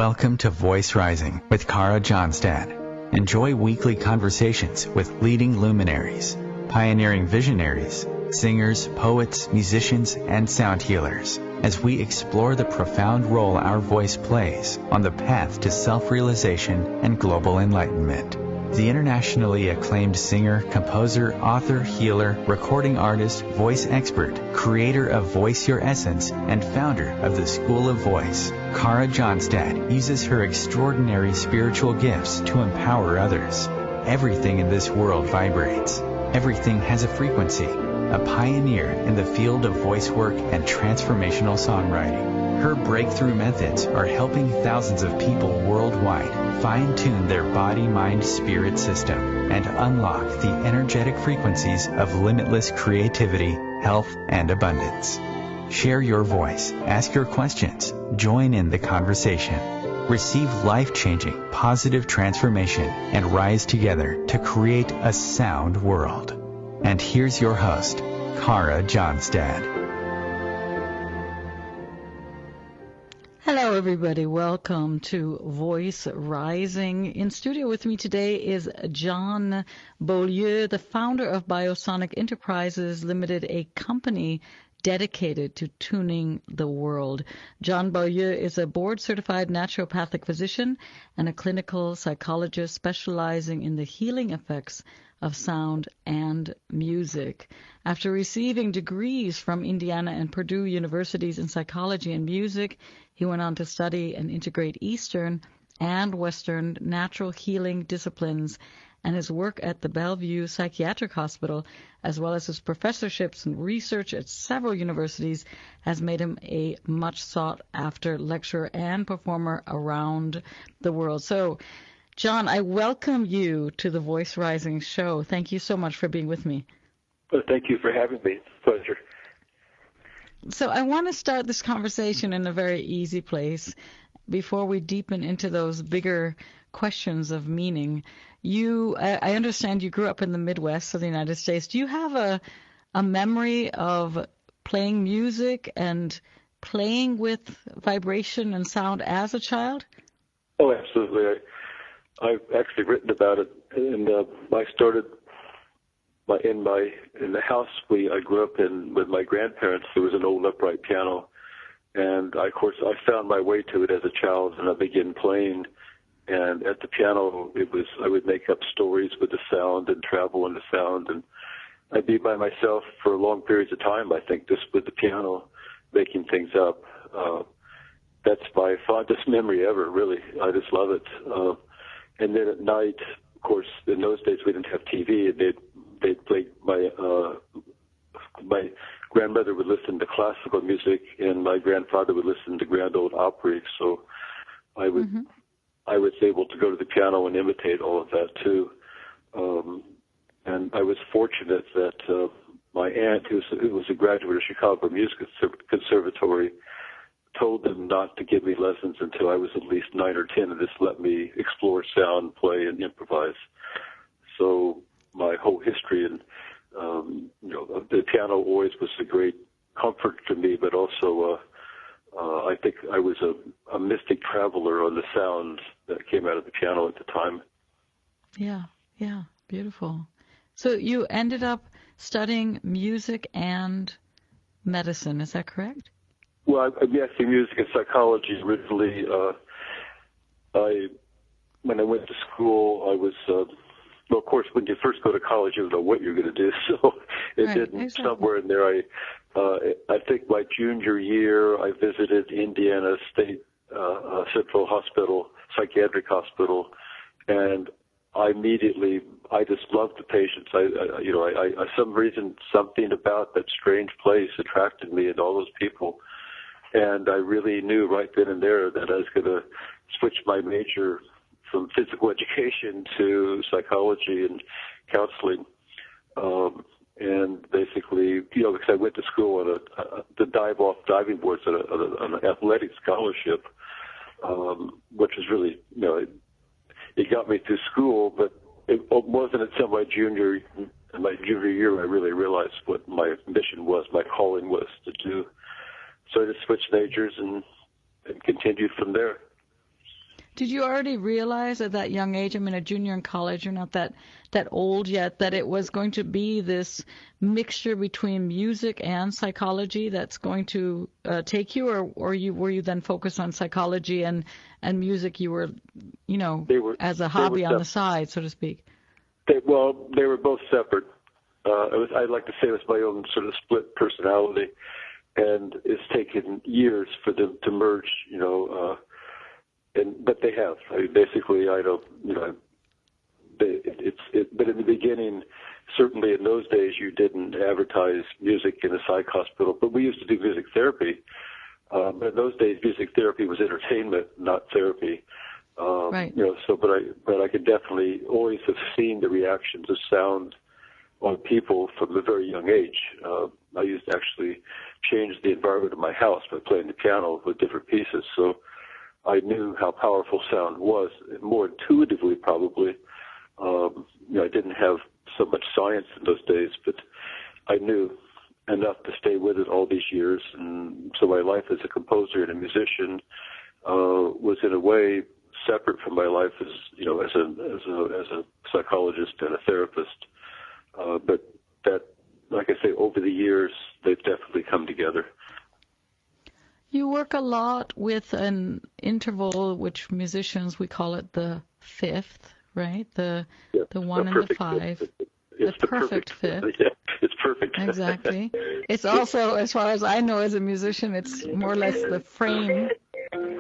Welcome to Voice Rising with Kara Johnstad. Enjoy weekly conversations with leading luminaries, pioneering visionaries, singers, poets, musicians, and sound healers as we explore the profound role our voice plays on the path to self-realization and global enlightenment. The internationally acclaimed singer, composer, author, healer, recording artist, voice expert, creator of Voice Your Essence, and founder of the School of Voice, Kara Johnstad uses her extraordinary spiritual gifts to empower others. Everything in this world vibrates. Everything has a frequency. A pioneer in the field of voice work and transformational songwriting. Her breakthrough methods are helping thousands of people worldwide fine-tune their body-mind-spirit system and unlock the energetic frequencies of limitless creativity, health, and abundance. Share your voice, ask your questions, join in the conversation. Receive life-changing, positive transformation and rise together to create a sound world. And here's your host, Kara Johnstad. Hello, everybody. Welcome to Voice Rising. In studio with me today is John Beaulieu, the founder of Biosonic Enterprises Limited, a company dedicated to tuning the world. John Beaulieu is a board-certified naturopathic physician and a clinical psychologist specializing in the healing effects of sound and music. After receiving degrees from Indiana and Purdue universities in psychology and music, he went on to study and integrate Eastern and Western natural healing disciplines, and his work at the Beaulieu Psychiatric Hospital, as well as his professorships and research at several universities, has made him a much sought-after lecturer and performer around the world. So, John, I welcome you to the Voice Rising show. Thank you so much for being with me. Well, thank you for having me. It's a pleasure. So I want to start this conversation in a very easy place before we deepen into those bigger questions of meaning. I understand you grew up in the Midwest of the United States. Do you have a memory of playing music and playing with vibration and sound as a child? Oh, absolutely. I've actually written about it, and I started in the house I grew up in with my grandparents. There was an old upright piano, and of course I found my way to it as a child, and I began playing. And at the piano, I would make up stories with the sound and travel in the sound, and I'd be by myself for long periods of time. I think just with the piano, making things up. That's my fondest memory ever. Really, I just love it. And then at night, of course, in those days we didn't have TV, and they'd play my grandmother would listen to classical music, and my grandfather would listen to Grand Ole Opry. So I was able to go to the piano and imitate all of that too. And I was fortunate that my aunt, who was a graduate of Chicago Music Conservatory, told them not to give me lessons until I was at least 9 or 10, and just let me explore sound, play, and improvise. So my whole history and the piano always was a great comfort to me, but also I think I was a mystic traveler on the sounds that came out of the piano at the time. Yeah, beautiful. So you ended up studying music and medicine, is that correct? Well, I'm guessing music and psychology originally. When I went to school, I was, well, of course, when you first go to college, you don't know what you're going to do. So somewhere in there, I think my junior year, I visited Indiana State Central Hospital, Psychiatric Hospital, and I just loved the patients. Some reason, something about that strange place attracted me and all those people. And I really knew right then and there that I was going to switch my major from physical education to psychology and counseling. And basically, because I went to school on the dive-off diving boards on an athletic scholarship, which was really, it got me through school, but it wasn't until my junior year I really realized what my mission was, my calling was to do. So I just switched majors and continued from there. Did you already realize at that young age, I mean, a junior in college, you're not that old yet, that it was going to be this mixture between music and psychology that's going to take you, or were you then focused on psychology and music? You were, as a hobby on the side, so to speak. They were both separate. I'd like to say it was my own sort of split personality, and it's taken years for them to merge, but they have. I mean, basically, I don't, but in the beginning, certainly in those days, you didn't advertise music in a psych hospital, but we used to do music therapy. But in those days, music therapy was entertainment, not therapy. Right. But I could definitely always have seen the reactions of sound on people from a very young age. I used to actually change the environment of my house by playing the piano with different pieces. So I knew how powerful sound was, more intuitively probably. I didn't have so much science in those days, but I knew enough to stay with it all these years. And so my life as a composer and a musician was in a way separate from my life as a psychologist and a therapist. But that, like I say, over the years, they've definitely come together. You work a lot with an interval, which musicians, we call it the fifth, right? The 1 and the 5. It's the perfect fifth. Yeah, it's perfect. Exactly. It's also, as far as I know as a musician, it's more or less the frame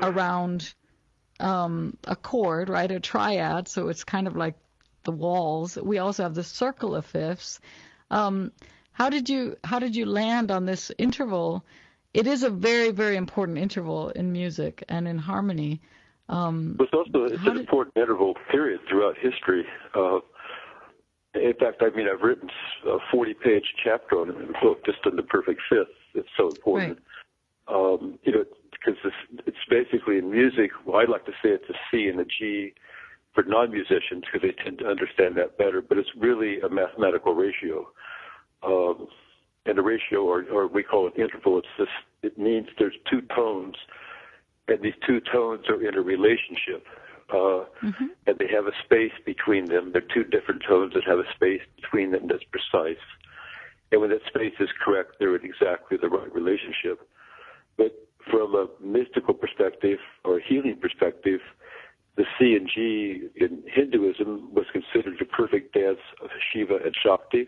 around a chord, right? A triad. So it's kind of like the walls. We also have the circle of fifths. How did you land on this interval? It is a very, very important interval in music and in harmony. It's an important interval period throughout history. In fact, I've written a 40-page chapter on it in the book just on the perfect fifth. It's so important. Right. Because it's basically in music, I'd like to say it's a C and a G for non-musicians because they tend to understand that better, but it's really a mathematical ratio. And a ratio, or we call it interval, it means there's two tones, and these two tones are in a relationship, and they have a space between them. They're two different tones that have a space between them that's precise. And when that space is correct, they're in exactly the right relationship. But from a mystical perspective or a healing perspective, the C and G in Hinduism was considered the perfect dance of Shiva and Shakti,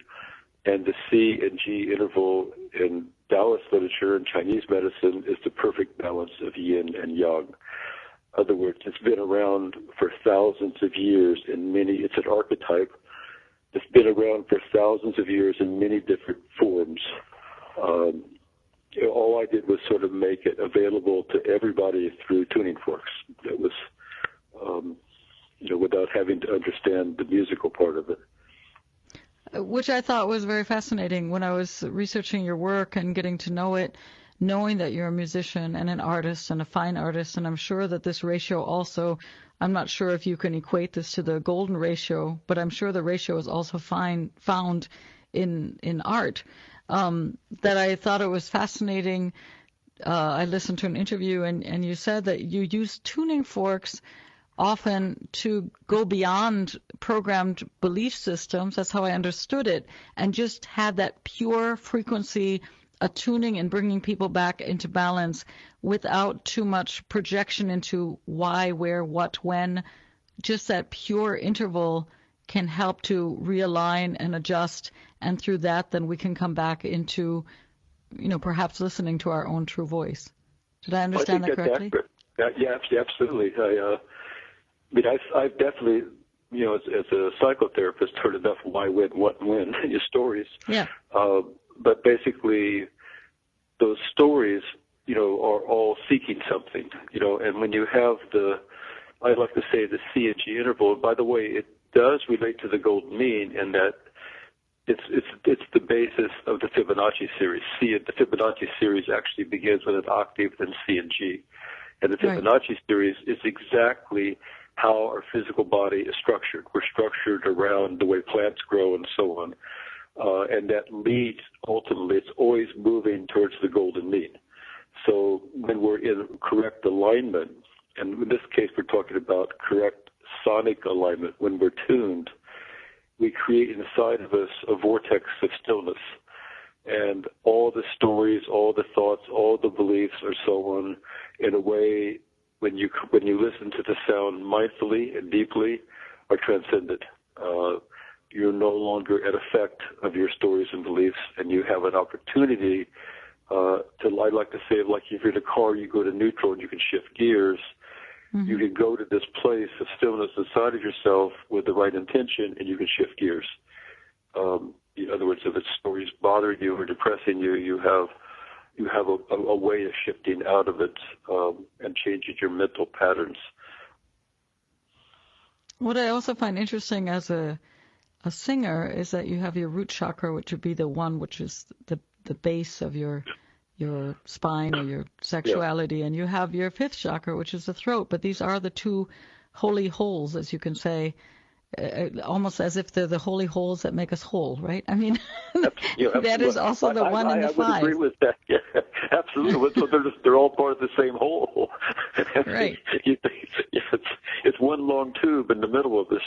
and the C and G interval in Taoist literature and Chinese medicine is the perfect balance of yin and yang. In other words, it's been around for thousands of years it's an archetype. It's been around for thousands of years in many different forms. All I did was sort of make it available to everybody through tuning forks. It was, without having to understand the musical part of it. Which I thought was very fascinating when I was researching your work and getting to know it, knowing that you're a musician and an artist and a fine artist. And I'm sure that this ratio also, I'm not sure if you can equate this to the golden ratio, but I'm sure the ratio is also found in art. That I thought it was fascinating. I listened to an interview and you said that you use tuning forks often to go beyond programmed belief systems. That's how I understood it, and just had that pure frequency attuning and bringing people back into balance without too much projection into why, where, what, when. Just that pure interval can help to realign and adjust, and through that then we can come back into, perhaps listening to our own true voice. Did I understand that correctly? Yeah, absolutely. I've definitely, as a psychotherapist, heard enough why, when, what, and when in your stories. Yeah. But basically, those stories, are all seeking something, and when you have I'd like to say the C and G interval, by the way, it does relate to the golden mean in that it's the basis of the Fibonacci series. The Fibonacci series actually begins with an octave in C and G. And the Fibonacci series is exactly how our physical body is structured. We're structured around the way plants grow and so on. And that leads, ultimately, it's always moving towards the golden mean. So when we're in correct alignment and in this case we're talking about correct sonic alignment. When we're tuned, we create inside of us a vortex of stillness. And all the stories, all the thoughts, all the beliefs, or so on, in a way, when you listen to the sound mindfully and deeply, are transcended. You're no longer at effect of your stories and beliefs, and you have an opportunity I like to say, like if you're in a car, you go to neutral and you can shift gears. Mm-hmm. You can go to this place of stillness inside of yourself with the right intention, and you can shift gears. In other words, if it's stories bothering you or depressing you, you have a way of shifting out of it and changing your mental patterns. What I also find interesting as a singer is that you have your root chakra, which would be the one which is the base of your spine or your sexuality, and you have your fifth chakra, which is the throat. But these are the two holy holes, as you can say, almost as if they're the holy holes that make us whole, right? I mean, that is also the one in the five. I would agree with that. Yeah, absolutely. So they're all part of the same hole. Right. It's one long tube in the middle of this,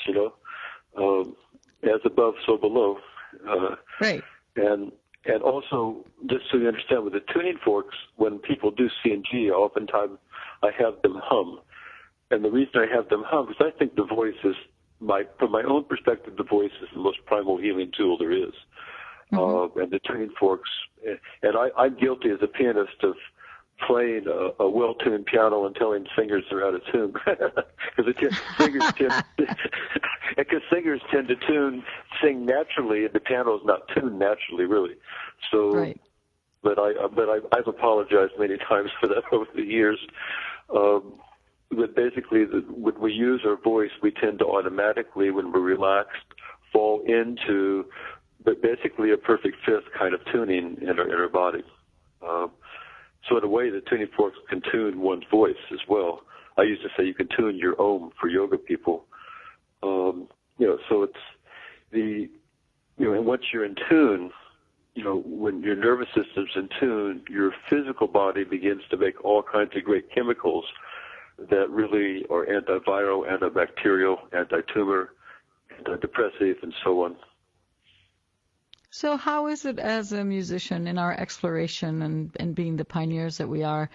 as above, so below. Right. And also, just so you understand, with the tuning forks, when people do C&G, oftentimes I have them hum. And the reason I have them hum is I think the voice is, from my own perspective, the voice is the most primal healing tool there is. Mm-hmm. And the tuning forks, and I'm guilty as a pianist of playing a well-tuned piano and telling singers they're out of tune. Because singers tend to sing naturally, and the piano's not tuned naturally, really. So, right. But I've apologized many times for that over the years. But basically, when we use our voice, we tend to automatically, when we're relaxed, fall into, but basically a perfect fifth kind of tuning in our body. So in a way, the tuning forks can tune one's voice as well. I used to say you can tune your Om for yoga people. So it's and once you're in tune, when your nervous system's in tune, your physical body begins to make all kinds of great chemicals that really are antiviral, antibacterial, anti-tumor, antidepressive, and so on. So how is it as a musician in our exploration and being the pioneers that we are?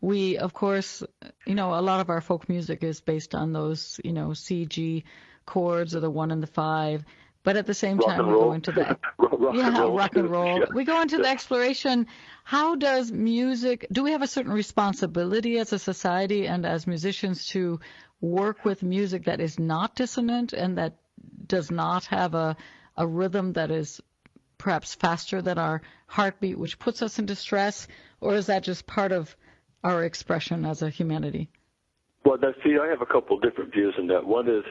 We, of course, a lot of our folk music is based on those, C-G chords or the 1 and the 5. But at the same time, we go into the rock and roll. Yeah. We go into the exploration. How does music? Do we have a certain responsibility as a society and as musicians to work with music that is not dissonant and that does not have a rhythm that is perhaps faster than our heartbeat, which puts us into stress, or is that just part of our expression as a humanity? Well, I have a couple different views on that. One is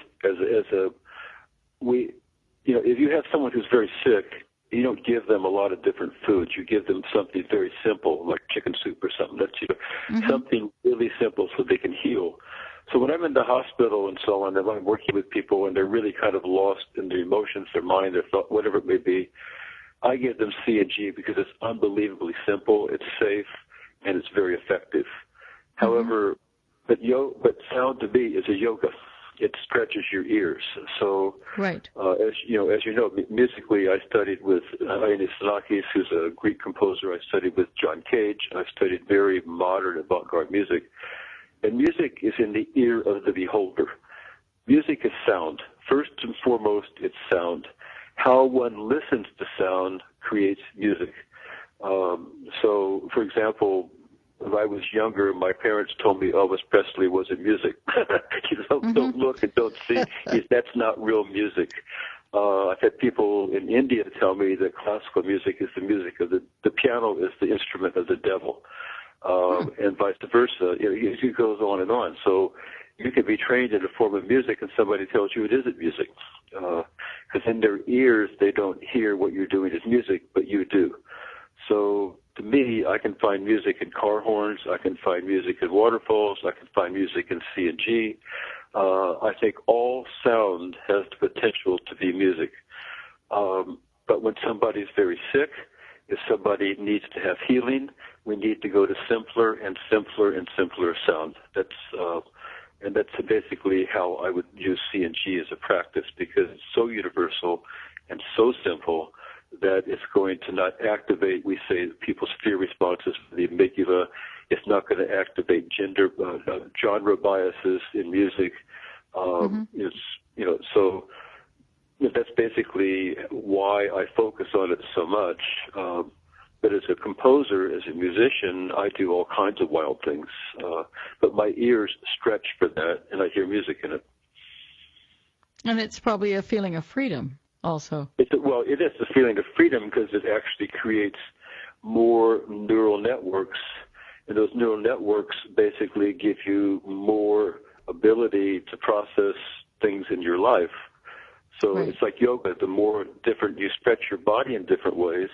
if you have someone who's very sick, you don't give them a lot of different foods. You give them something very simple, like chicken soup or something. That's something really simple so they can heal. So when I'm in the hospital and so on, and I'm working with people and they're really kind of lost in their emotions, their mind, their thought, whatever it may be, I give them C&G because it's unbelievably simple, it's safe, and it's very effective. However, but sound to me is a yoga. It stretches your ears. So, right. As you know, musically, I studied with Intentionality, who's a Greek composer. I studied with John Cage. I studied very modern avant-garde music. And music is in the ear of the beholder. Music is sound. First and foremost, it's sound. How one listens to sound creates music. So, for example, when I was younger, my parents told me Elvis Presley wasn't music. Don't look and don't see. That's not real music. I've had people in India tell me that classical music is the music of the piano is the instrument of the devil, and vice versa. It goes on and on. So you can be trained in a form of music, and somebody tells you it isn't music, because in their ears they don't hear what you're doing as music, but you do. So to me, I can find music in car horns. I can find music in waterfalls. I can find music in C&G. I think all sound has the potential to be music. But when somebody's very sick, if somebody needs to have healing, we need to go to simpler and simpler and simpler sound. And that's basically how I would use C&G as a practice, because it's so universal and so simple that it's going to not activate, we say, people's fear responses for the amygdala. It's not going to activate genre biases in music. So that's basically why I focus on it so much. But as a composer, as a musician, I do all kinds of wild things. But my ears stretch for that, and I hear music in it. And it's probably a feeling of freedom also. It is a feeling of freedom because it actually creates more neural networks, and those neural networks basically give you more ability to process things in your life. So It's like yoga. The more different you stretch your body in different ways,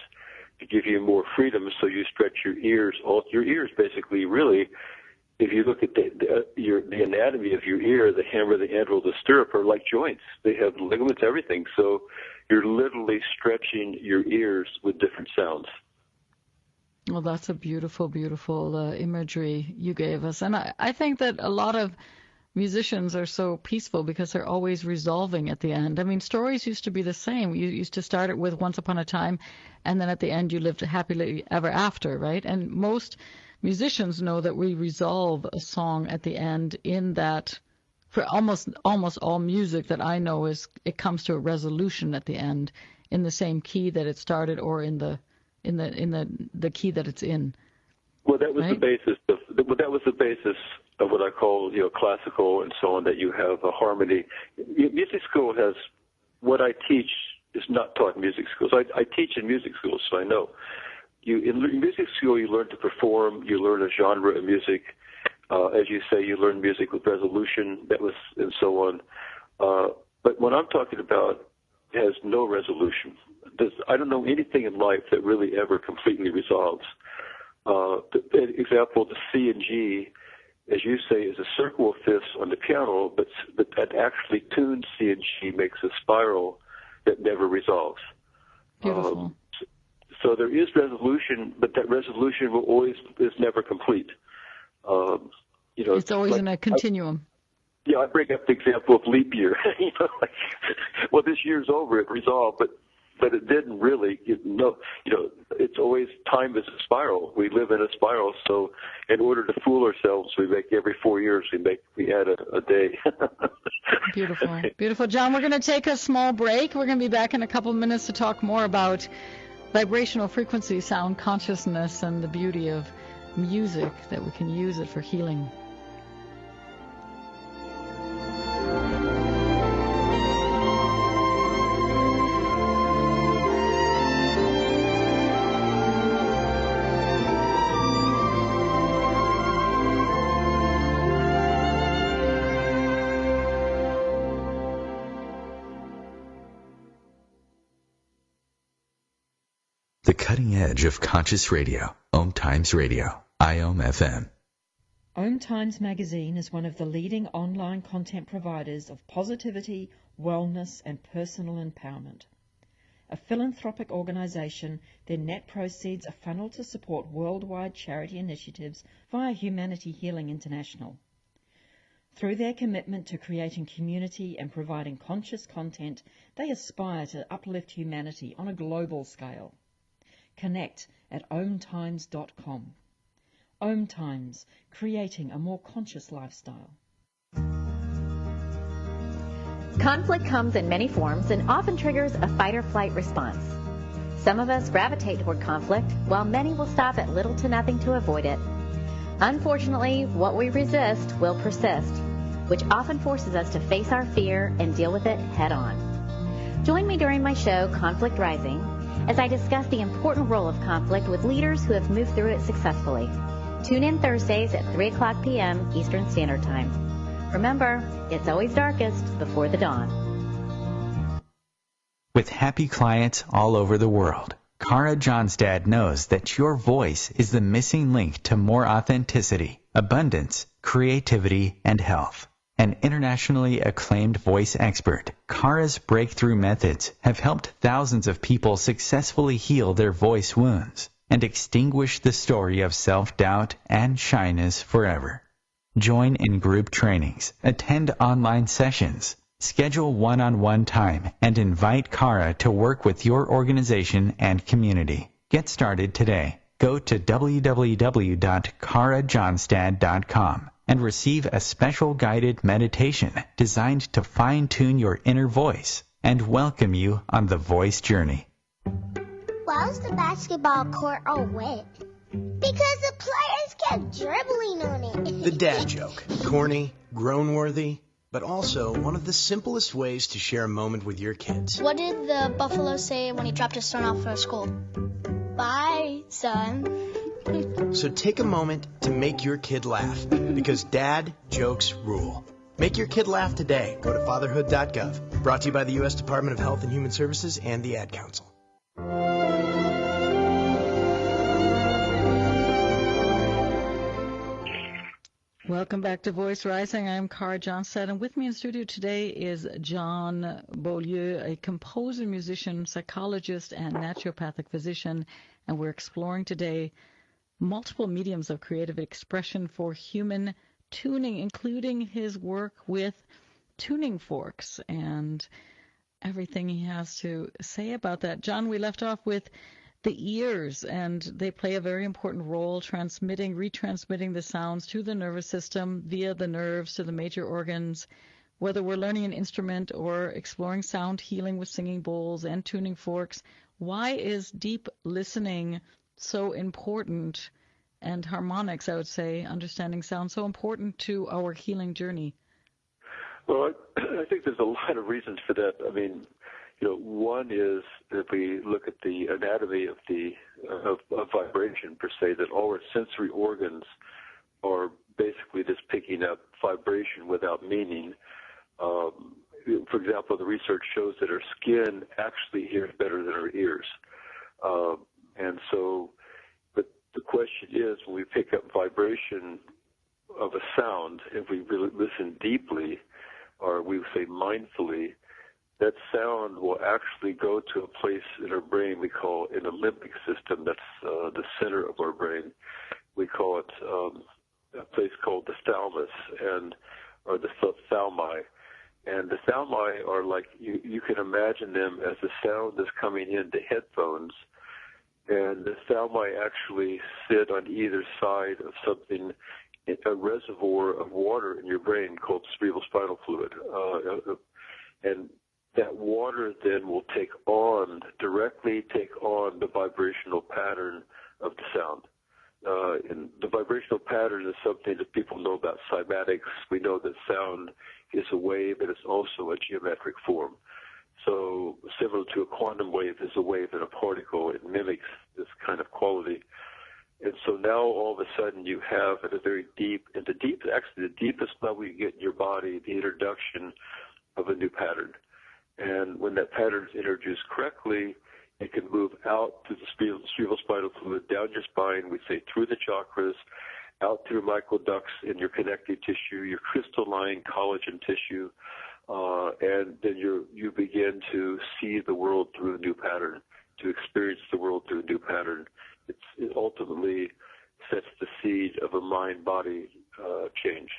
to give you more freedom, so you stretch your ears. All your ears, basically, really, if you look at the anatomy of your ear, the hammer, the anvil, the stirrup are like joints. They have ligaments, everything. So you're literally stretching your ears with different sounds. Well, that's a beautiful, beautiful imagery you gave us. And I think that a lot of musicians are so peaceful because they're always resolving at the end. I mean, stories used to be the same. You used to start it with once upon a time, and then at the end you lived happily ever after, right? And most musicians know that we resolve a song at the end in that. For almost all music that I know, it comes to a resolution at the end in the same key that it started, or in the key that it's in. Well, that was the basis of what I call, classical and so on, that you have a harmony. Music school has, what I teach is not taught in music schools. I teach in music schools, so I know. In music school, you learn to perform, you learn a genre of music. As you say, you learn music with resolution, and so on. But what I'm talking about has no resolution. I don't know anything in life that really ever completely resolves. The example, the C and G, as you say, is a circle of fifths on the piano, but that actually tunes C and G makes a spiral that never resolves. Beautiful. So there is resolution, but that resolution is never complete. It's always in a continuum. I bring up the example of leap year. Well, this year's over, it resolved, but it didn't really. It's always, time is a spiral. We live in a spiral, so in order to fool ourselves, we make every 4 years we add a day. Beautiful, beautiful, John. We're going to take a small break. We're going to be back in a couple of minutes to talk more about vibrational frequency, sound consciousness, and the beauty of music, that we can use it for healing. The cutting edge of conscious radio, OMTimes Radio, IOM-FM. OMTimes magazine is one of the leading online content providers of positivity, wellness, and personal empowerment. A philanthropic organization, their net proceeds are funneled to support worldwide charity initiatives via Humanity Healing International. Through their commitment to creating community and providing conscious content, they aspire to uplift humanity on a global scale. Connect at OMTimes.com. OMTimes, creating a more conscious lifestyle. Conflict comes in many forms and often triggers a fight-or-flight response. Some of us gravitate toward conflict, while many will stop at little to nothing to avoid it. Unfortunately, what we resist will persist, which often forces us to face our fear and deal with it head-on. Join me during my show, Conflict Rising, as I discuss the important role of conflict with leaders who have moved through it successfully. Tune in Thursdays at 3 o'clock p.m. Eastern Standard Time. Remember, it's always darkest before the dawn. With happy clients all over the world, Kara Johnstad knows that your voice is the missing link to more authenticity, abundance, creativity, and health. An internationally acclaimed voice expert, Kara's breakthrough methods have helped thousands of people successfully heal their voice wounds and extinguish the story of self-doubt and shyness forever. Join in group trainings, attend online sessions, schedule one-on-one time, and invite Kara to work with your organization and community. Get started today. Go to www.karajohnstad.com and receive a special guided meditation designed to fine-tune your inner voice and welcome you on the voice journey. Why was the basketball court all wet? Because the players kept dribbling on it. The dad joke. Corny, groan-worthy, but also one of the simplest ways to share a moment with your kids. What did the buffalo say when he dropped his son off for school? Bye, son. So take a moment to make your kid laugh, because dad jokes rule. Make your kid laugh today. Go to fatherhood.gov. Brought to you by the U.S. Department of Health and Human Services and the Ad Council. Welcome back to Voice Rising. I'm Kara Johnstad, and with me in studio today is John Beaulieu, a composer, musician, psychologist, and naturopathic physician, and we're exploring today multiple mediums of creative expression for human tuning, including his work with tuning forks and everything he has to say about that. John, we left off with the ears, and they play a very important role retransmitting the sounds to the nervous system via the nerves to the major organs. Whether we're learning an instrument or exploring sound healing with singing bowls and tuning forks, why is deep listening so important, and harmonics, I would say, understanding sound, so important to our healing journey? Well, I think there's a lot of reasons for that. I mean, one is if we look at the anatomy of vibration per se, that all our sensory organs are basically just picking up vibration without meaning. For example, the research shows that our skin actually hears better than our ears. And so, but the question is, when we pick up vibration of a sound, if we really listen deeply, or we say mindfully, that sound will actually go to a place in our brain we call an limbic system. That's the center of our brain. We call it a place called the thalamus, or the thalmi. And the thalmi are like, you can imagine them as the sound is coming into headphones, and the thalmi actually sit on either side of something, a reservoir of water in your brain called cerebral spinal fluid. And that water then will directly take on the vibrational pattern of the sound. And the vibrational pattern is something that people know about cymatics. We know that sound is a wave, and it's also a geometric form. So similar to a quantum wave is a wave in a particle, it mimics this kind of quality. And so now all of a sudden you have at a very actually the deepest level you get in your body, the introduction of a new pattern. And when that pattern is introduced correctly, it can move out through the cerebral spinal fluid, down your spine, we say through the chakras, out through microducts in your connective tissue, your crystalline collagen tissue, and then you begin to see the world through a new pattern, to experience the world through a new pattern. It ultimately sets the seed of a mind-body change.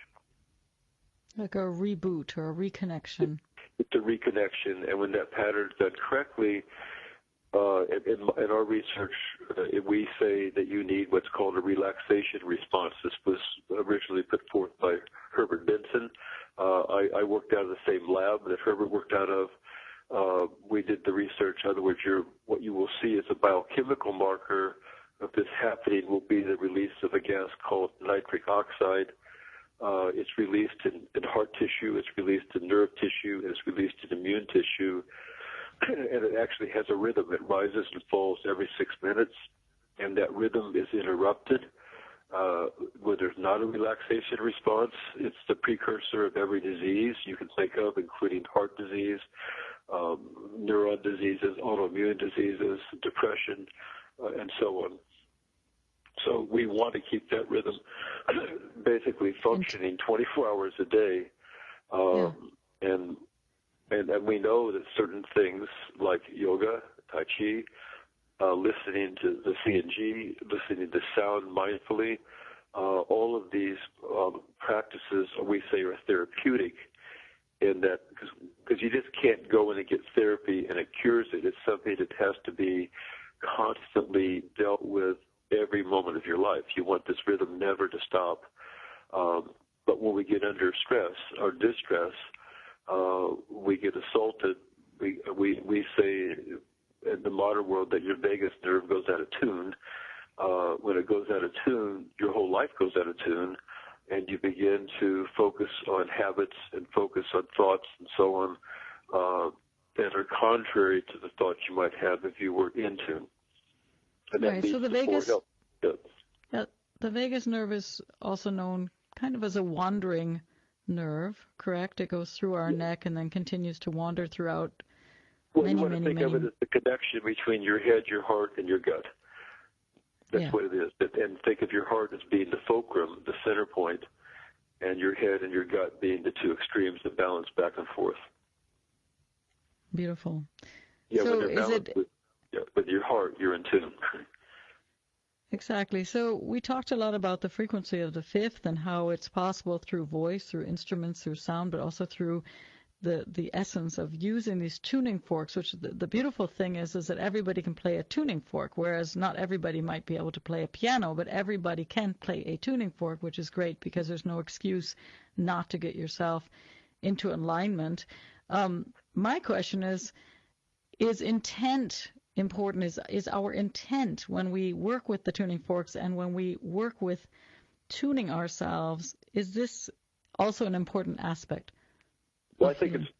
Like a reboot or a reconnection. It's a reconnection, and when that pattern is done correctly, in our research, we say that you need what's called a relaxation response. This was originally put forth by Herbert Benson. I worked out of the same lab that Herbert worked out of. We did the research. In other words, what you will see as a biochemical marker of this happening will be the release of a gas called nitric oxide. It's released in heart tissue, it's released in nerve tissue, it's released in immune tissue, and it actually has a rhythm. It rises and falls every 6 minutes, and that rhythm is interrupted when there's not a relaxation response. It's the precursor of every disease you can think of, including heart disease, neuron diseases, autoimmune diseases, depression, and so on. So we want to keep that rhythm basically functioning 24 hours a day. And we know that certain things like yoga, Tai Chi, listening to the CNG, listening to sound mindfully, all of these practices, we say, are therapeutic in that because you just can't go in and get therapy and it cures it. It's something that has to be constantly dealt with every moment of your life. You want this rhythm never to stop. But when we get under stress or distress, we get assaulted. We say in the modern world that your vagus nerve goes out of tune. When it goes out of tune, your whole life goes out of tune, and you begin to focus on habits and focus on thoughts and so on that are contrary to the thoughts you might have if you were in tune. And right. So the vagus nerve is also known kind of as a wandering nerve, correct? It goes through our neck and then continues to wander throughout many. You want to think of it as the connection between your head, your heart, and your gut. That's what it is. And think of your heart as being the fulcrum, the center point, and your head and your gut being the two extremes that balance back and forth. Beautiful. Yeah, so when they're with your heart, you're in tune. Exactly. So we talked a lot about the frequency of the fifth and how it's possible through voice, through instruments, through sound, but also through the essence of using these tuning forks, which the beautiful thing is that everybody can play a tuning fork, whereas not everybody might be able to play a piano, but everybody can play a tuning fork, which is great because there's no excuse not to get yourself into alignment. My question is intent important? Is our intent when we work with the tuning forks and when we work with tuning ourselves, is this also an important aspect? Well, I think it's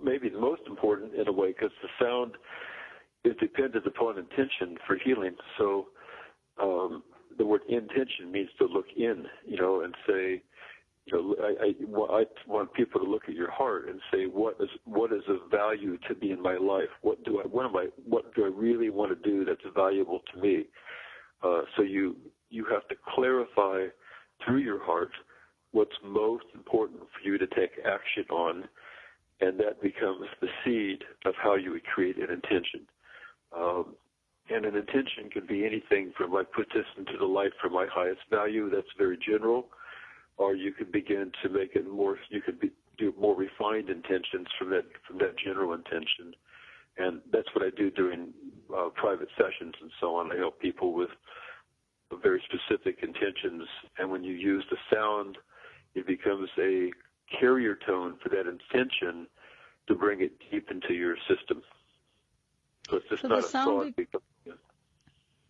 maybe the most important in a way because the sound is dependent upon intention for healing. So the word intention means to look in, and say, I want people to look at your heart and say, what is of value to me in my life? What do I really want to do that's valuable to me? So you have to clarify through your heart what's most important for you to take action on, and that becomes the seed of how you would create an intention. And an intention can be anything from I put this into the light for my highest value. That's very general. Or you could begin to make it more. You could do more refined intentions from that general intention, and that's what I do during private sessions and so on. I help people with very specific intentions, and when you use the sound, it becomes a carrier tone for that intention to bring it deep into your system. So it's just not a thought.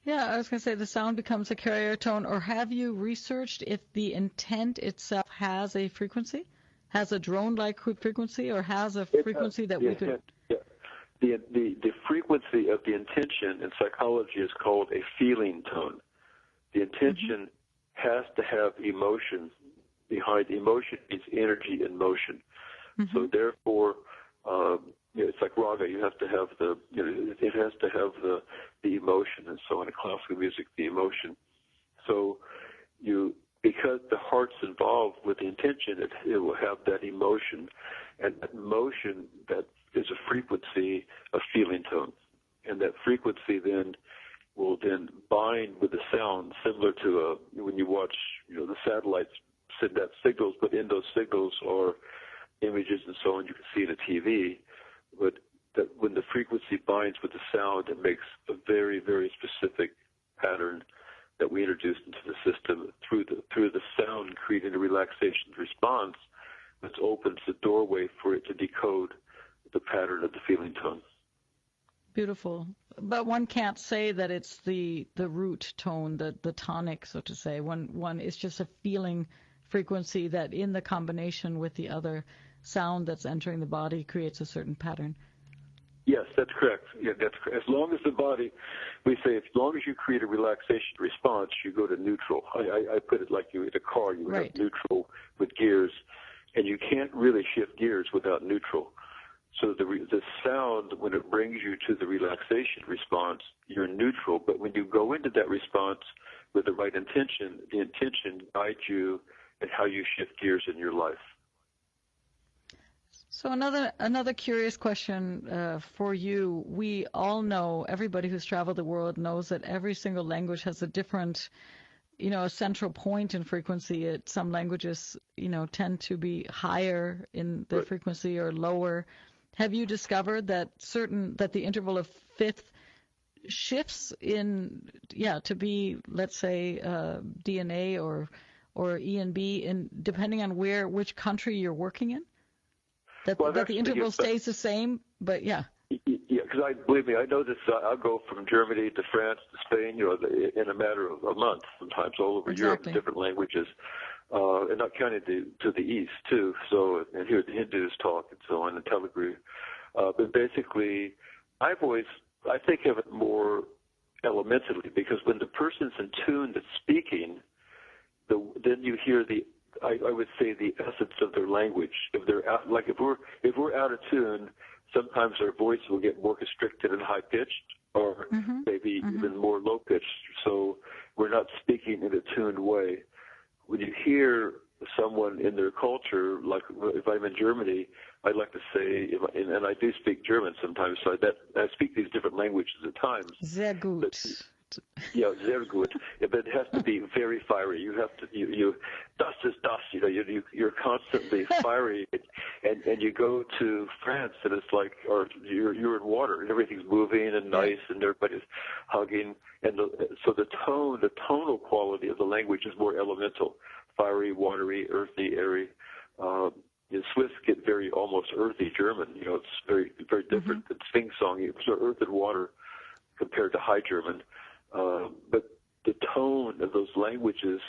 Yeah, I was going to say the sound becomes a carrier tone. Or have you researched if the intent itself has a frequency, has a drone-like frequency, or has a frequency that we could? Yeah. The frequency of the intention in psychology is called a feeling tone. The intention has to have emotion behind. Emotion means energy in motion. So therefore, it's like raga. You have to have it has to have the emotion, and so in classical music, the emotion. So because the heart's involved with the intention, it will have that emotion, and that motion that is a frequency, a feeling tone, and that frequency then will then bind with the sound, similar to when you watch, the satellites send out signals, but in those signals are images and so on you can see in a TV, but that when the frequency binds with the sound, it makes a very, very specific pattern that we introduced into the system through the sound, creating a relaxation response that opens the doorway for it to decode the pattern of the feeling tone. Beautiful. But one can't say that it's the root tone, the tonic, so to say. One is just a feeling frequency that in the combination with the other sound that's entering the body creates a certain pattern. Yes, that's correct. Yeah, that's correct. As long as the body, we say, as long as you create a relaxation response, you go to neutral. I put it like you in a car, you have neutral with gears, and you can't really shift gears without neutral. So the sound, when it brings you to the relaxation response, you're neutral. But when you go into that response with the right intention, the intention guides you in how you shift gears in your life. So another curious question for you. We all know, everybody who's traveled the world knows that every single language has a different a central point in frequency. Some languages, tend to be higher in their frequency or lower. Have you discovered that the interval of fifth shifts to be, let's say, DNA or E and B, depending on which country you're working in? That the interval stays the same, but yeah. Yeah, because believe me, I know this. I'll go from Germany to France to Spain, in a matter of a month, sometimes all over Europe, in different languages, and not counting to the east too. So, and here the Hindus talk and so on, and Telugu. But basically, I think of it more elementally, because when the person's in tune that's speaking, then you hear I would say the essence of their language. If they're out, like if we're out of tune, sometimes our voice will get more constricted and high pitched, or maybe even more low pitched. So we're not speaking in a tuned way. When you hear someone in their culture, like if I'm in Germany, I'd like to say, and I do speak German sometimes, so I speak these different languages at times. Sehr gut. Yeah, sehr gut. But it has to be very fiery. You have to, das ist das. You're constantly fiery, and you go to France, and it's like, or you're in water, and everything's moving and nice, and everybody's hugging, and so the tonal quality of the language is more elemental, fiery, watery, earthy, airy. The Swiss get very almost earthy German. It's very, very different than sing-songy. It's earth and water compared to high German. But the tone of those languages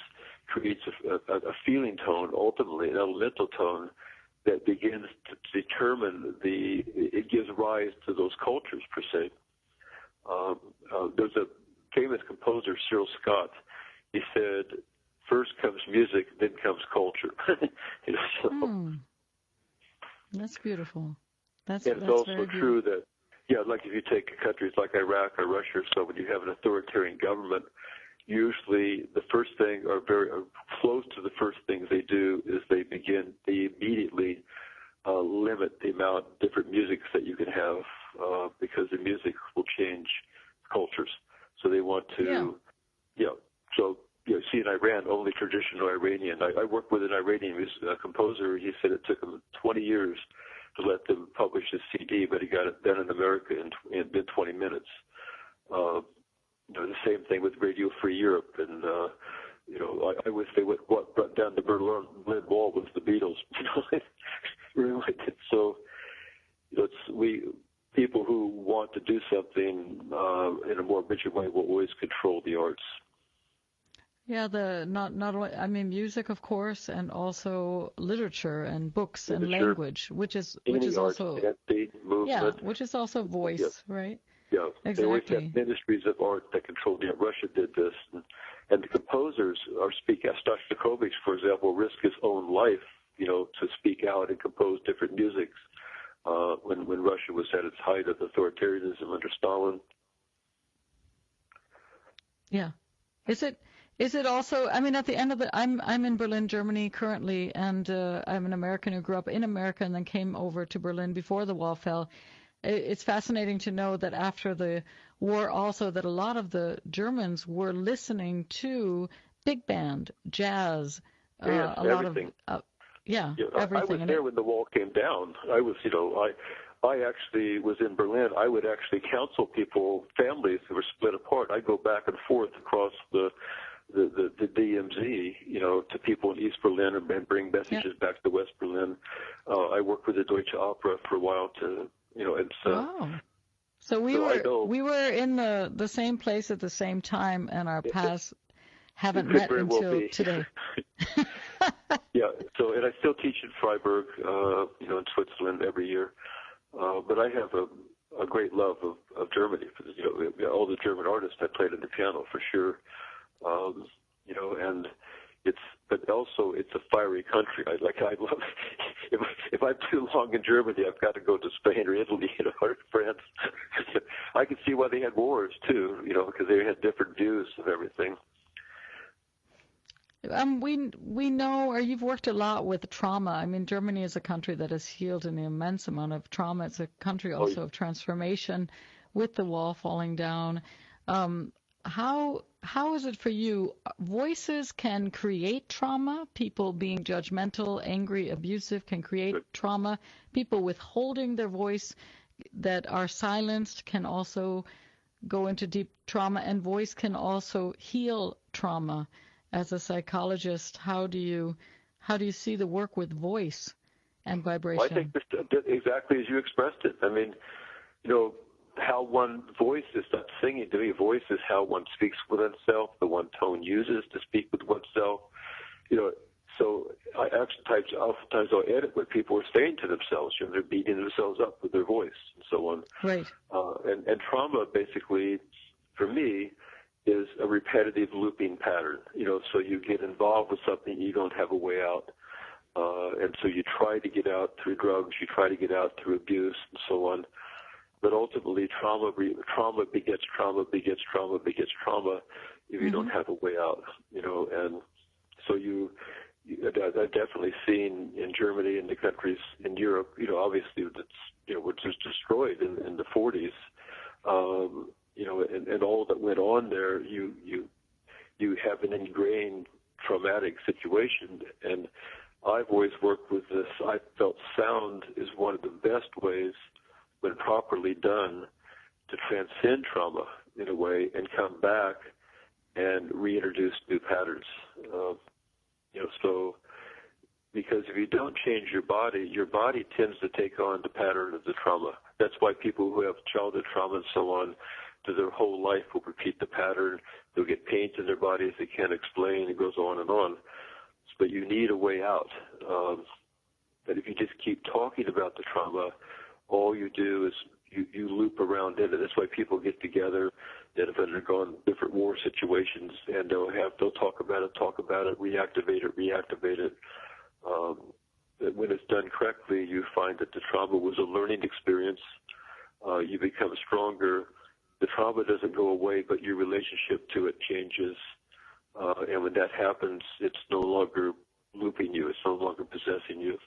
creates a feeling tone, ultimately an elemental tone, that begins to determine it gives rise to those cultures per se. There's a famous composer, Cyril Scott. He said, "First comes music, then comes culture." That's beautiful. That's also very true that. Yeah, like if you take countries like Iraq or Russia or so, when you have an authoritarian government, usually the first thing, or very close to the first things they do, is they immediately limit the amount of different musics that you can have, because the music will change cultures. So they want to, see in Iran, only traditional Iranian. I worked with an Iranian composer. He said it took him 20 years to let them publish his CD, but he got it done in America in 20 minutes. The same thing with Radio Free Europe, and I wish what brought down the Berlin Wall was the Beatles. Really liked it. So, people who want to do something in a more rigid way will always control the arts. Yeah, not only music, of course, and also literature and books and language, which is also which is also voice, right? Yeah, exactly. They always have ministries of art that control the art. Russia did this, and the composers are speaking. Shostakovich, for example, risked his own life, to speak out and compose different musics when Russia was at its height of authoritarianism under Stalin. Yeah, Is it also, at the end of I'm in Berlin, Germany currently, and I'm an American who grew up in America and then came over to Berlin before the wall fell. It's fascinating to know that after the war also that a lot of the Germans were listening to big band, jazz, a everything. lot of, everything. I was there when the wall came down. I actually was in Berlin. I would actually counsel people, families who were split apart. I'd go back and forth across the DMZ, to people in East Berlin and bring messages back to West Berlin. I worked with the Deutsche Opera for a while So we were in the same place at the same time, and our paths haven't met until today. Yeah. So, and I still teach in Freiburg, in Switzerland every year. But I have a great love of Germany. All the German artists I played on the piano for sure. And but also it's a fiery country. I love. If I'm too long in Germany, I've got to go to Spain or Italy, or France. I can see why they had wars too, because they had different views of everything. We know, or you've worked a lot with trauma. Germany is a country that has healed an immense amount of trauma. It's a country also of transformation with the wall falling down. how is it for you? Voices can create trauma. People being judgmental, angry, abusive can create trauma. People withholding their voice that are silenced can also go into deep trauma, and voice can also heal trauma. As a psychologist, how do you see the work with voice and vibration? Well, I think this, exactly as you expressed it. I mean, how one voice is not singing. To me, voice is how one speaks with oneself, the one tone uses to speak with oneself. So oftentimes I'll edit what people are saying to themselves. They're beating themselves up with their voice and so on. Right. And trauma, basically, for me, is a repetitive looping pattern. So you get involved with something, you don't have a way out. And so you try to get out through drugs, you try to get out through abuse and so on. But ultimately, trauma begets trauma, begets trauma, begets trauma if you don't have a way out, and so I've definitely seen in Germany and the countries in Europe, obviously that's, which was destroyed in the 40s, and all that went on there, you have an ingrained traumatic situation, and I've always worked with this. I felt sound is one of the best ways, when properly done, to transcend trauma in a way and come back and reintroduce new patterns. So because if you don't change your body tends to take on the pattern of the trauma. That's why people who have childhood trauma and so on, to their whole life will repeat the pattern. They'll get pains in their bodies they can't explain. It goes on and on. But you need a way out. But if you just keep talking about the trauma, all you do is you loop around in it. That's why people get together that have undergone different war situations, and they'll talk about it, reactivate it. That when it's done correctly, you find that the trauma was a learning experience. You become stronger. The trauma doesn't go away, but your relationship to it changes. And when that happens, it's no longer looping you. It's no longer possessing you.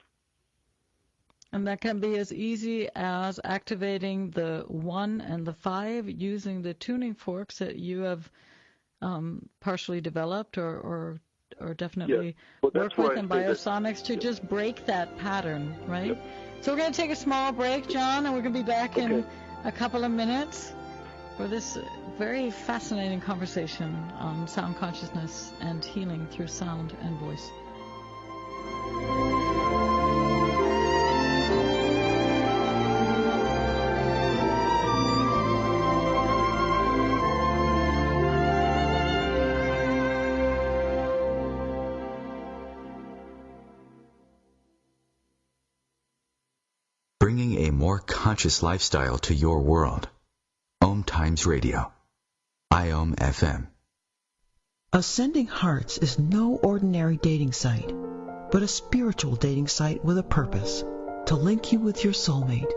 And that can be as easy as activating the 1 and the 5 using the tuning forks that you have partially developed or definitely worked with in Biosonics to just break that pattern, right? Yep. So we're going to take a small break, John, and we're going to be back in a couple of minutes for this very fascinating conversation on sound consciousness and healing through sound and voice. Bringing a more conscious lifestyle to your world. OMTimes Radio. IOM FM. Ascending Hearts is no ordinary dating site, but a spiritual dating site with a purpose, to link you with your soulmate.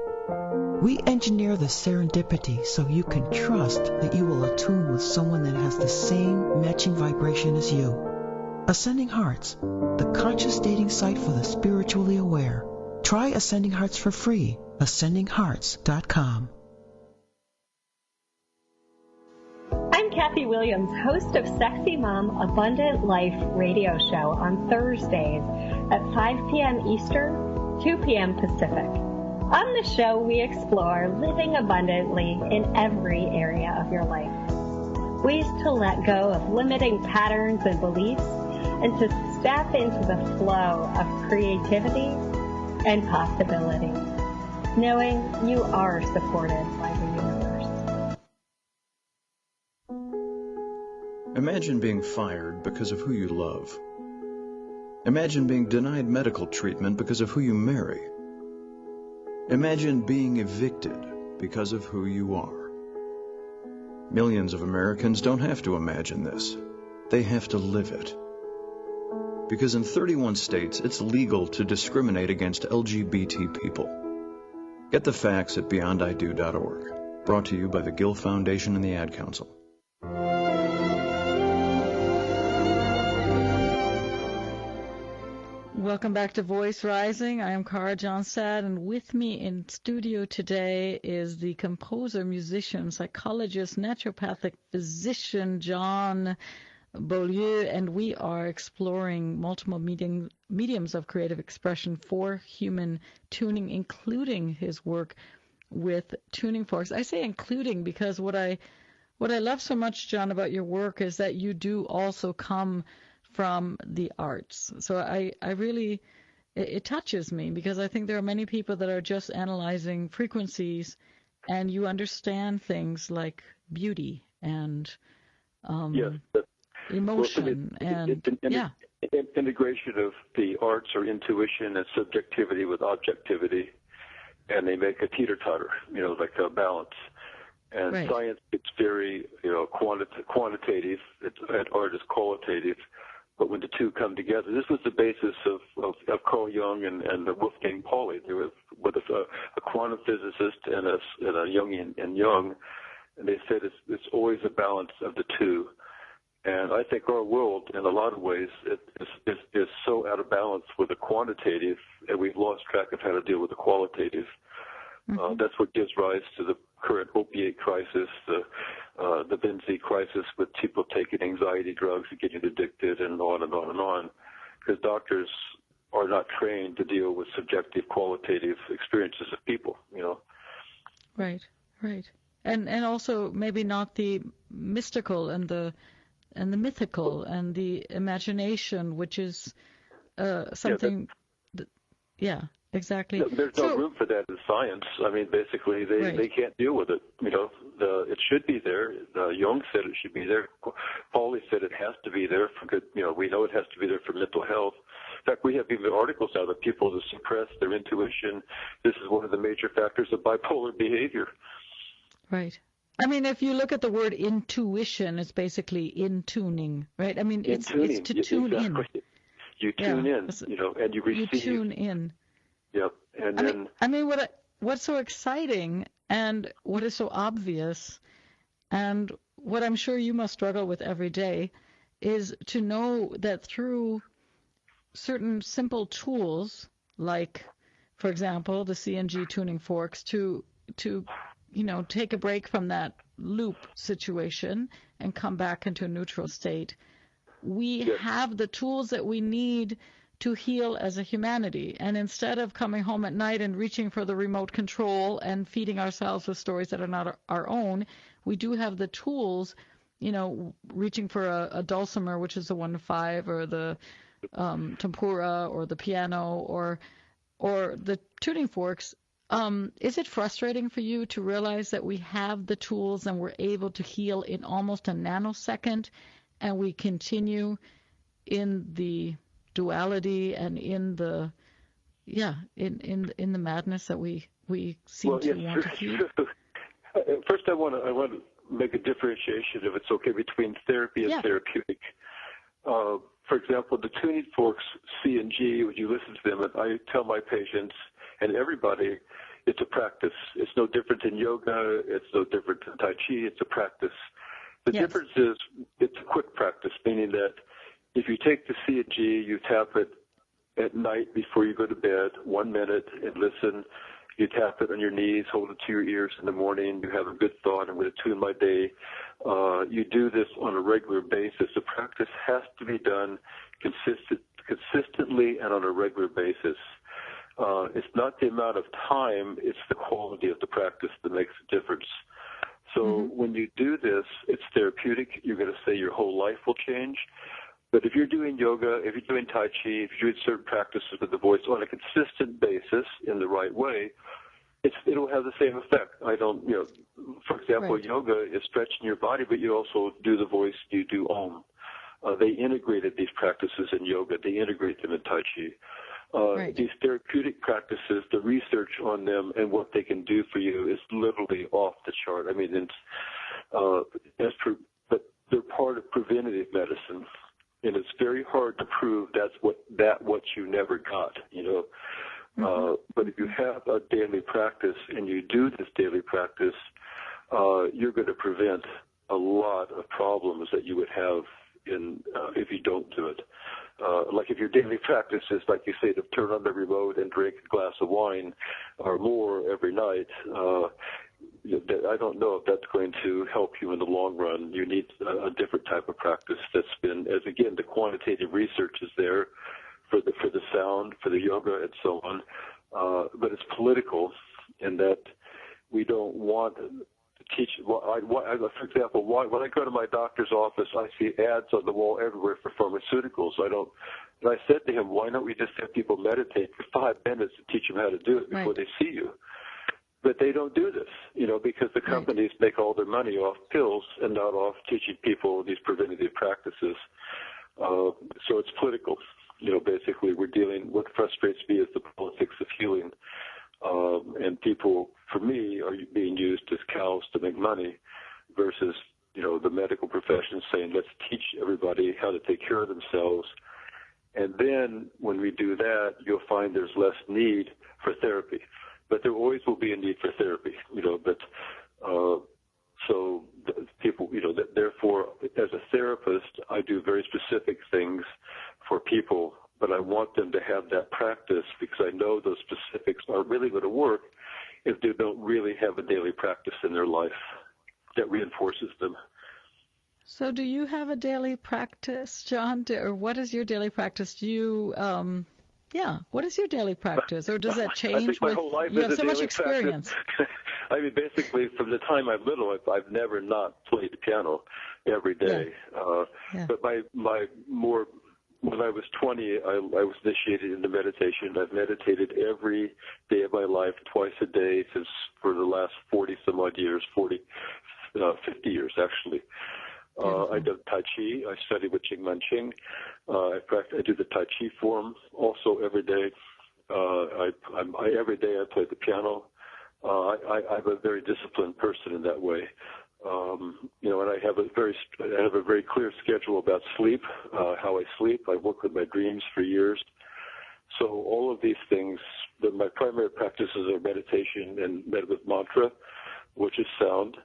We engineer the serendipity so you can trust that you will attune with someone that has the same matching vibration as you. Ascending Hearts, the conscious dating site for the spiritually aware. Try Ascending Hearts for free. AscendingHearts.com. I'm Kathy Williams, host of Sexy Mom Abundant Life radio show on Thursdays at 5 p.m. Eastern, 2 p.m. Pacific. On the show, we explore living abundantly in every area of your life. Ways to let go of limiting patterns and beliefs and to step into the flow of creativity and possibility, knowing you are supported by the universe. Imagine being fired because of who you love. Imagine being denied medical treatment because of who you marry. Imagine being evicted because of who you are. Millions of Americans don't have to imagine this. They have to live it. Because in 31 states, it's legal to discriminate against LGBT people. Get the facts at beyondido.org. Brought to you by the Gill Foundation and the Ad Council. Welcome back to Voice Rising. I am Kara Johnstad, and with me in studio today is the composer, musician, psychologist, naturopathic physician, John Beaulieu, and we are exploring multiple mediums of creative expression for human tuning, including his work with tuning forks. I say including because what I love so much, John, about your work is that you do also come from the arts. So I really, it touches me because I think there are many people that are just analyzing frequencies, and you understand things like beauty and emotion integration of the arts or intuition and subjectivity with objectivity, and they make a teeter-totter, like a balance. And right. Science, it's very, quantitative, and art is qualitative. But when the two come together, this was the basis of Carl Jung and Wolfgang Pauli. There was a quantum physicist and a Jungian and Jung, and they said it's always a balance of the two. And I think our world, in a lot of ways, is so out of balance with the quantitative, and we've lost track of how to deal with the qualitative. Mm-hmm. That's what gives rise to the current opiate crisis, the Benzie crisis with people taking anxiety drugs and getting addicted, and on and on and on, because doctors are not trained to deal with subjective, qualitative experiences of people. Right, and also maybe not the mystical and the mythical and the imagination, which is something. Yeah. Exactly. There's no room for that in science. I mean, basically, they can't deal with it. It should be there. Jung said it should be there. Pauli said it has to be there for good. We know it has to be there for mental health. In fact, we have even articles now that people who suppress their intuition, this is one of the major factors of bipolar behavior. Right. I mean, if you look at the word intuition, it's basically in tuning, right? I mean, it's to tune in. You tune in, and you receive. You tune in. Yep. And then what's so exciting and what is so obvious and what I'm sure you must struggle with every day is to know that through certain simple tools like, for example, the CNG tuning forks to take a break from that loop situation and come back into a neutral state, we have the tools that we need to heal as a humanity. And instead of coming home at night and reaching for the remote control and feeding ourselves with stories that are not our own, we do have the tools, reaching for a dulcimer, which is the 1-5, or the tempura, or the piano, or the tuning forks. Is it frustrating for you to realize that we have the tools and we're able to heal in almost a nanosecond, and we continue in the duality and in the in the madness that we seem to want to feed? First, I want to make a differentiation, if it's okay, between therapy and therapeutic. For example, the tuning forks C and G, when you listen to them, I tell my patients and everybody, it's a practice. It's no different in yoga. It's no different in Tai Chi. It's a practice. The difference is it's a quick practice, meaning that if you take the C and G, you tap it at night before you go to bed, 1 minute, and listen. You tap it on your knees, hold it to your ears in the morning. You have a good thought, I'm going to tune my day. You do this on a regular basis. The practice has to be done consistently and on a regular basis. It's not the amount of time, it's the quality of the practice that makes a difference. So when you do this, it's therapeutic. You're going to say your whole life will change. But if you're doing yoga, if you're doing Tai Chi, if you're doing certain practices with the voice on a consistent basis in the right way, it'll have the same effect. For example, yoga is stretching your body, but you also do the voice, you do Om. They integrated these practices in yoga. They integrate them in Tai Chi. These therapeutic practices, the research on them and what they can do for you is literally off the chart. I mean, but they're part of preventative medicine. And it's very hard to prove what you never got, But if you have a daily practice and you do this daily practice, you're going to prevent a lot of problems that you would have if you don't do it. Like if your daily practice is, like you say, to turn on the remote and drink a glass of wine or more every night, I don't know if that's going to help you in the long run. You need a different type of practice that's been, as again, the quantitative research is there for the sound, for the yoga, and so on. But it's political in that we don't want to teach. For example, when I go to my doctor's office, I see ads on the wall everywhere for pharmaceuticals. And I said to him, why don't we just have people meditate for 5 minutes and teach them how to do it before they see you? But they don't do this, because the companies make all their money off pills and not off teaching people these preventative practices. So it's political. Basically we're dealing, what frustrates me is the politics of healing. And people, for me, are being used as cows to make money versus, the medical profession saying, let's teach everybody how to take care of themselves. And then when we do that, you'll find there's less need for therapy. But there always will be a need for therapy, so people, therefore, as a therapist, I do very specific things for people, but I want them to have that practice because I know those specifics are really going to work if they don't really have a daily practice in their life that reinforces them. So do you have a daily practice, John, or what is your daily practice? Do you, what is your daily practice, or does that change? I think my whole life you is have a so much daily experience. I mean, basically, from the time I'm little, I've never not played the piano every day. But when I was 20, I was initiated into meditation. I've meditated every day of my life, twice a day, for the last 40-some-odd years, 50 years, actually. I do Tai Chi. I study with Qing Man Qing. I do the Tai Chi form also every day. Every day I play the piano. I'm a very disciplined person in that way. And I have a very clear schedule about sleep, how I sleep. I work with my dreams for years. So all of these things, my primary practices are meditation and with mantra, which is sound.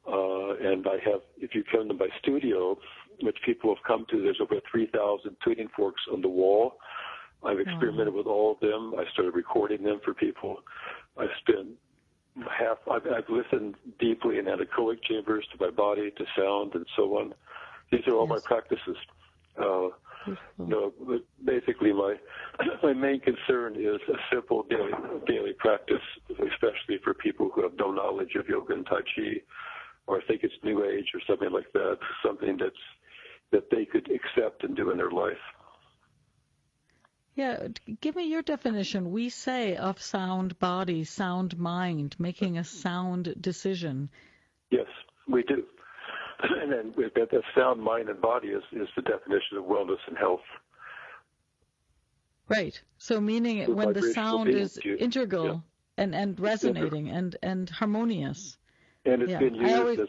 And I have, if you come to my studio, which people have come to, there's over 3,000 tuning forks on the wall. I've experimented with all of them. I started recording them for people. I've listened deeply in anechoic chambers to my body, to sound, and so on. These are all my practices. Basically, my main concern is a simple daily practice, especially for people who have no knowledge of yoga and Tai Chi, or think it's New Age or something like that, something that they could accept and do in their life. Yeah, give me your definition. We say of sound body, sound mind, making a sound decision. Yes, we do. And then that sound mind and body is the definition of wellness and health. Right. So meaning when the sound is integral and resonating and harmonious. And it's been used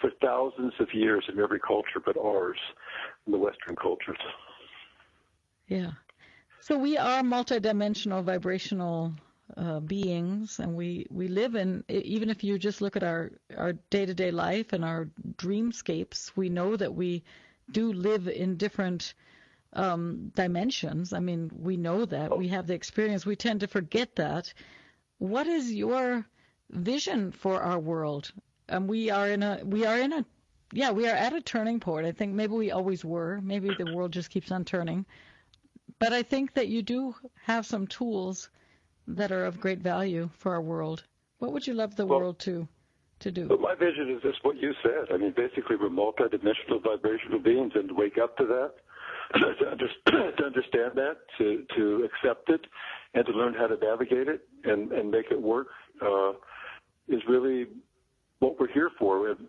for thousands of years in every culture but ours, in the Western cultures. Yeah. So we are multidimensional vibrational beings, and we live in, even if you just look at our day-to-day life and our dreamscapes, we know that we do live in different dimensions. I mean, we know that. We have the experience. We tend to forget that. What is your vision for our world? We are at a turning point. I think maybe we always were. Maybe the world just keeps on turning. But I think that you do have some tools that are of great value for our world. What would you love the world to do? Well, my vision is just what you said. I mean, basically, we're multidimensional vibrational beings, and to wake up to that, to understand that, to accept it, and to learn how to navigate it and make it work is really what we're here for. And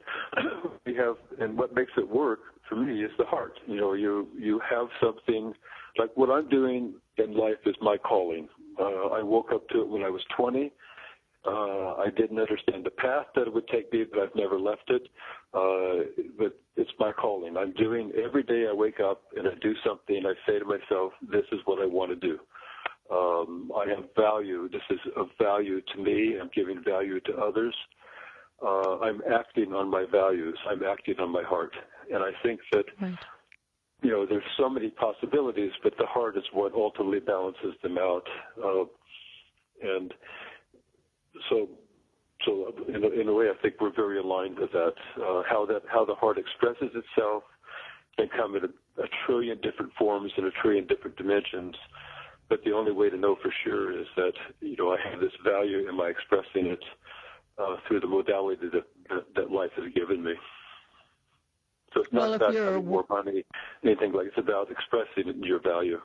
what makes it work for me is the heart. You have something. Like what I'm doing in life is my calling. I woke up to it when I was 20. I didn't understand the path that it would take me, but I've never left it. But it's my calling. I'm doing every day I wake up and I do something. I say to myself, this is what I want to do. I have value. This is of value to me. I'm giving value to others. I'm acting on my values. I'm acting on my heart. And I think that there's so many possibilities, but the heart is what ultimately balances them out. And so in a way, I think we're very aligned with that. How the heart expresses itself can come in a trillion different forms in a trillion different dimensions. But the only way to know for sure is that, I have this value. Am I expressing it through the modality that life has given me? So it's not about having more money, anything like it's about expressing your value.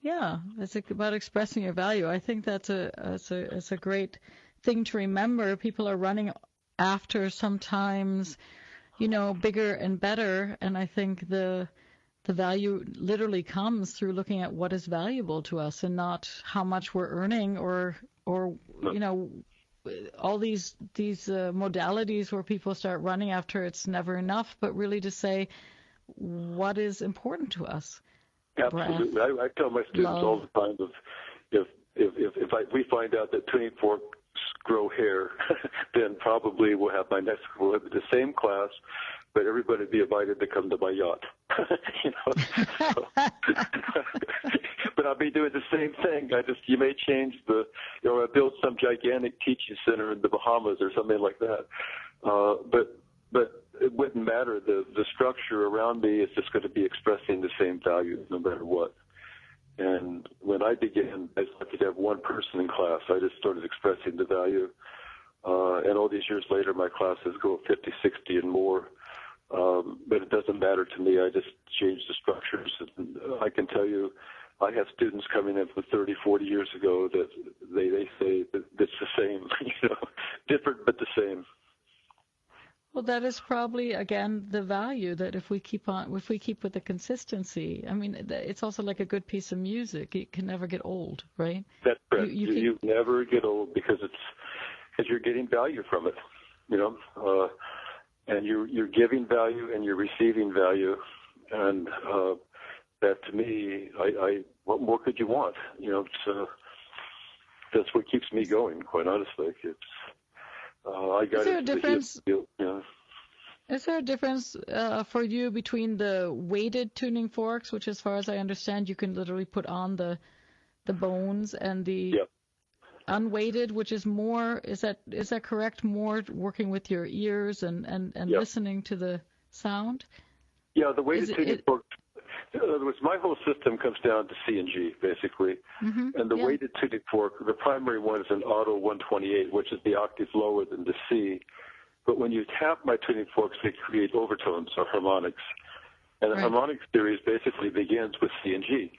Yeah, it's about expressing your value. I think that's a great thing to remember. People are running after sometimes, bigger and better, and I think the value literally comes through looking at what is valuable to us and not how much we're earning or all these modalities where people start running after it's never enough, but really to say what is important to us. Absolutely. Breath, I tell my students all the time if we find out that tuning forks grow hair, then probably we'll have the same class, but everybody will be invited to come to my yacht. But I'll be doing the same thing. You may change I build some gigantic teaching center in the Bahamas or something like that. But it wouldn't matter. The structure around me is just going to be expressing the same value no matter what. And when I began, I was lucky to have one person in class. I just started expressing the value. And all these years later, my classes go 50, 60, and more. But it doesn't matter to me. I just change the structures. And I can tell you, I have students coming in from 30, 40 years ago that they say that it's the same, different but the same. Well, that is probably, again, the value that if we keep with the consistency, I mean, it's also like a good piece of music. It can never get old, right? That's correct. You never get old because you're getting value from it, and you're giving value and you're receiving value. And that to me, what more could you want? That's what keeps me going, quite honestly. Is there a difference? Is there a difference for you between the weighted tuning forks, which, as far as I understand, you can literally put on the bones, and the unweighted, which is more? Is that correct? More working with your ears and listening to the sound. Yeah, the weighted tuning forks. In other words, my whole system comes down to C and G, basically. Mm-hmm. And the weighted tuning fork, the primary one is an auto 128, which is the octave lower than the C. But when you tap my tuning forks, they create overtones or harmonics. And the harmonics series basically begins with C and G.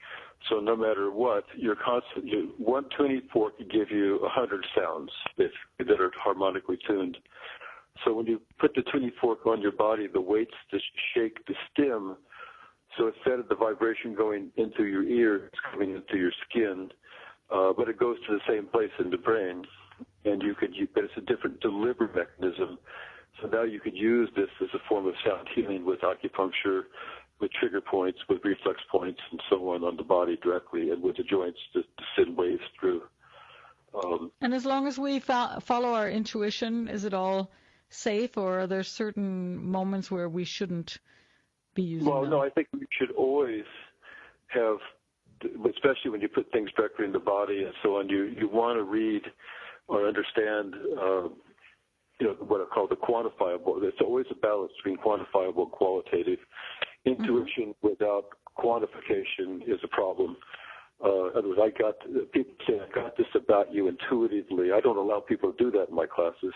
So no matter what, one tuning fork can give you 100 sounds that are harmonically tuned. So when you put the tuning fork on your body, the weights to shake the stem. So instead of the vibration going into your ear, it's coming into your skin, but it goes to the same place in the brain, and but it's a different delivery mechanism. So now you could use this as a form of sound healing with acupuncture, with trigger points, with reflex points, and so on the body directly, and with the joints to send waves through. And as long as we follow our intuition, is it all safe, or are there certain moments where we shouldn't be using them? No, I think we should always have, especially when you put things directly in the body and so on, you want to read or understand, what I call the quantifiable. There's always a balance between quantifiable and qualitative. Intuition without quantification is a problem. In other words, people say, I got this about you intuitively. I don't allow people to do that in my classes.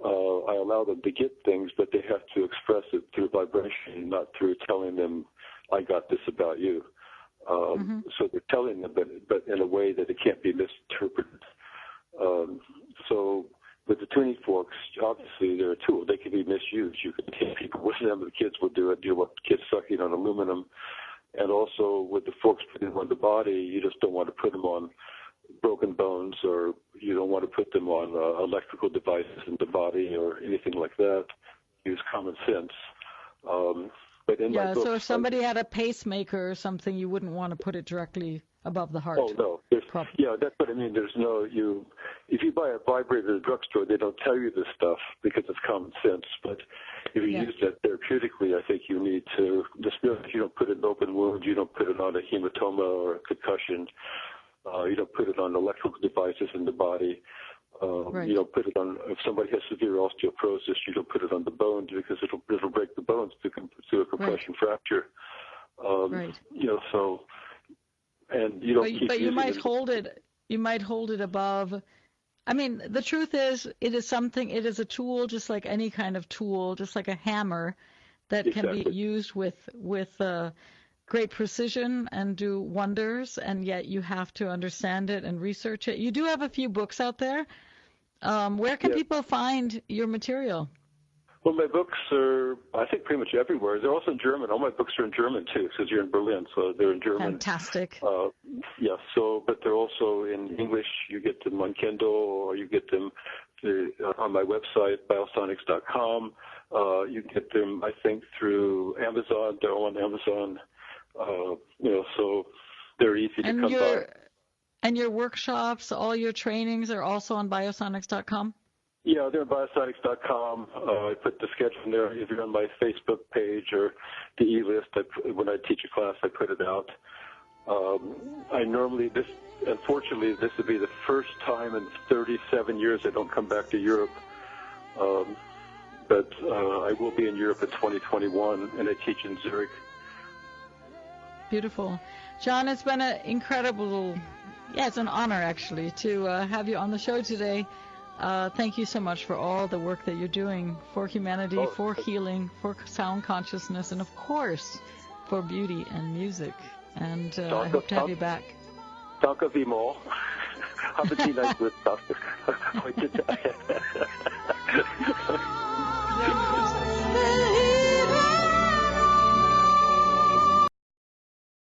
I allow them to get things, but they have to express it through vibration, not through telling them, I got this about you. So they're telling them, but in a way that it can't be misinterpreted. So with the tuning forks, obviously they're a tool. They can be misused. You can hit people with them. The kids will do it. You want kids sucking on aluminum. And also with the forks putting on the body, you just don't want to put them on broken bones, or you don't want to put them on electrical devices in the body or anything like that. Use common sense. But in my book, so if somebody had a pacemaker or something, you wouldn't want to put it directly above the heart. Oh, no. That's what I mean. If you buy a vibrator at a drugstore, they don't tell you this stuff because it's common sense. But if you use that therapeutically, I think you need to, just know that you don't put it in open wounds, you don't put it on a hematoma or a concussion, you don't put it on electrical devices in the body. You don't put it on, if somebody has severe osteoporosis, you don't put it on the bones because it'll break the bones to a compression fracture. You know, so, and you don't keep but you might it. hold it. You might hold it above. I mean, the truth is, it is a tool, just like any kind of tool, just like a hammer that can be used with great precision and do wonders, and yet you have to understand it and research it. You do have a few books out there. Where can people find your material? Well, my books are, I think, pretty much everywhere. They're also in German. All my books are in German, too, because you're in Berlin, so they're in German. Fantastic. But they're also in English. You get them on Kindle, or you get them on my website, Biosonics.com. You get them, I think, through Amazon. They're all on Amazon. You know, so they're easy to come by. And your workshops, all your trainings are also on Biosonics.com? Yeah, they're on Biosonics.com. I put the schedule in there. If you're on my Facebook page or the e-list, when I teach a class, I put it out. Unfortunately, this would be the first time in 37 years I don't come back to Europe. But I will be in Europe in 2021, and I teach in Zurich. Beautiful. John, it's been an incredible, it's an honor, actually, to have you on the show today. Thank you so much for all the work that you're doing for humanity, for healing, for sound consciousness, and, of course, for beauty and music. And I hope to have you back. Danke vielmals. Haben Sie einen guten Tag.